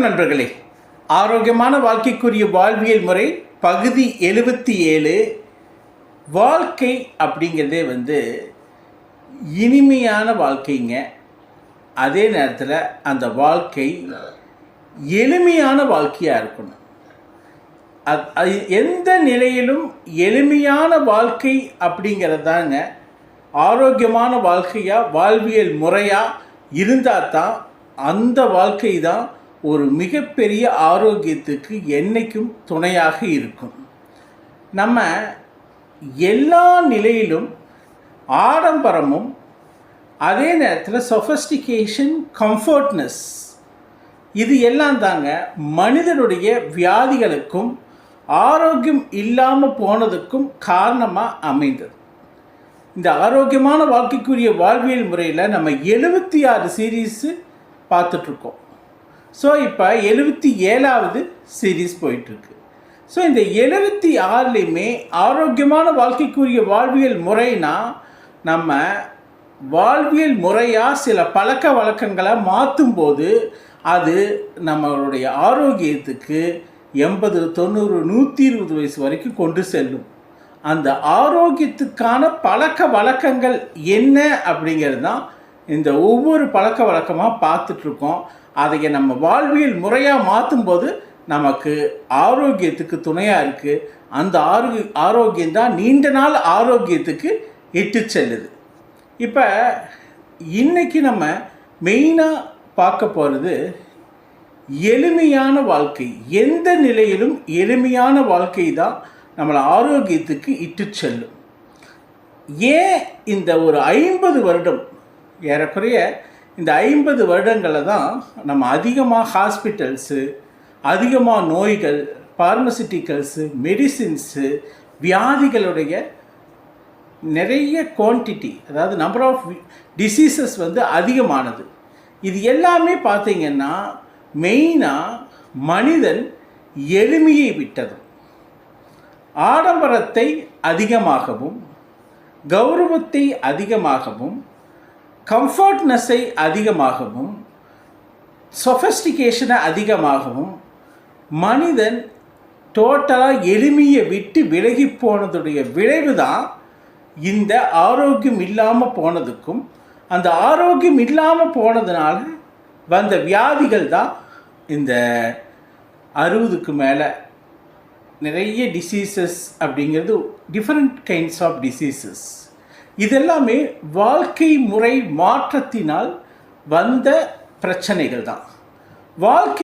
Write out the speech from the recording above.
வணக்கம் நண்பர்களே. ஆரோக்கியமான வாழ்க்கைக்குரிய வாழ்வியல் முறை பகுதி 77. வாழ்க்கை அப்படிங்கிறதே இனிமையான வாழ்க்கைங்க. அதே நேரத்தில் அந்த வாழ்க்கை எளிமையான வாழ்க்கையாக இருக்கணும். அது எந்த நிலையிலும் எளிமையான வாழ்க்கை அப்படிங்கிறது தாங்க ஆரோக்கியமான வாழ்க்கையாக வாழ்வியல் முறையாக இருந்தால் தான் அந்த வாழ்க்கை தான் ஒரு மிகப்பெரிய ஆரோக்கியத்துக்கு என்றைக்கும் துணையாக இருக்கும். நம்ம எல்லா நிலையிலும் ஆடம்பரமும் அதே நேரத்தில் சொஃபஸ்டிகேஷன், கம்ஃபர்ட்னஸ் இது எல்லாம் தாங்க மனிதனுடைய வியாதிகளுக்கும் ஆரோக்கியம் இல்லாமல் போனதுக்கும் காரணமாக அமைந்தது. இந்த ஆரோக்கியமான வாழ்க்கைக்குரிய வாழ்வியல் முறையில் நம்ம 76 சீரீஸு பார்த்துட்ருக்கோம். ஸோ இப்போ 77வது சீரீஸ் போயிட்டுருக்கு. ஸோ இந்த 76லையுமே ஆரோக்கியமான வாழ்க்கைக்குரிய வாழ்வியல் முறைனா நம்ம வாழ்வியல் முறையாக சில பழக்க வழக்கங்களை மாற்றும்போது அது நம்மளுடைய ஆரோக்கியத்துக்கு 80, 90, 120 வயசு வரைக்கும் கொண்டு செல்லும். அந்த ஆரோக்கியத்துக்கான பழக்க வழக்கங்கள் என்ன அப்படிங்கிறது தான் இந்த ஒவ்வொரு பழக்க வழக்கமாக பார்த்துட்ருக்கோம். அதை நம்ம வாழ்வியல் முறையாக மாற்றும்போது நமக்கு ஆரோக்கியத்துக்கு துணையாக இருக்குது. அந்த ஆரோக்கியம்தான் நீண்ட நாள் ஆரோக்கியத்துக்கு இட்டு செல்லுது. இப்போ இன்றைக்கி நம்ம மெயினாக பார்க்க போகிறது எளிமையான வாழ்க்கை. எந்த நிலையிலும் எளிமையான வாழ்க்கை தான் நம்மளை ஆரோக்கியத்துக்கு இட்டு செல்லும். ஏன் இந்த ஒரு 50 வருடம், ஏறக்குறைய இந்த 50 வருடங்களில் தான் நம்ம அதிகமாக ஹாஸ்பிட்டல்ஸு, அதிகமாக நோய்கள், பார்மசிட்டிக்கல்ஸு, மெடிசின்ஸு, வியாதிகளுடைய நிறைய குவான்டிட்டி, அதாவது நம்பர் ஆஃப் டிசீசஸ் அதிகமானது. இது எல்லாமே பார்த்திங்கன்னா மெயினாக மனிதன் எளிமையை விட்டதும், ஆடம்பரத்தை அதிகமாகவும், கௌரவத்தை அதிகமாகவும், கம்ஃபர்ட்னஸை அதிகமாகவும், சொஃபஸ்டிகேஷனை அதிகமாகவும் மனிதன் டோட்டலாக எளிமையை விட்டு விலகி போனதுடைய விளைவு தான் இந்த ஆரோக்கியம் இல்லாமல் போனதுக்கும், அந்த ஆரோக்கியம் இல்லாமல் போனதுனால வந்த வியாதிகள் தான் இந்த 60க்கு மேலே நிறைய டிசீசஸ் அப்படிங்கிறது, டிஃப்ரெண்ட் கைண்ட்ஸ் ஆஃப் டிசீசஸ். இதெல்லாமே வாழ்க்கை முறை மாற்றத்தினால் வந்த பிரச்சனைகள் தான். வாழ்க்கை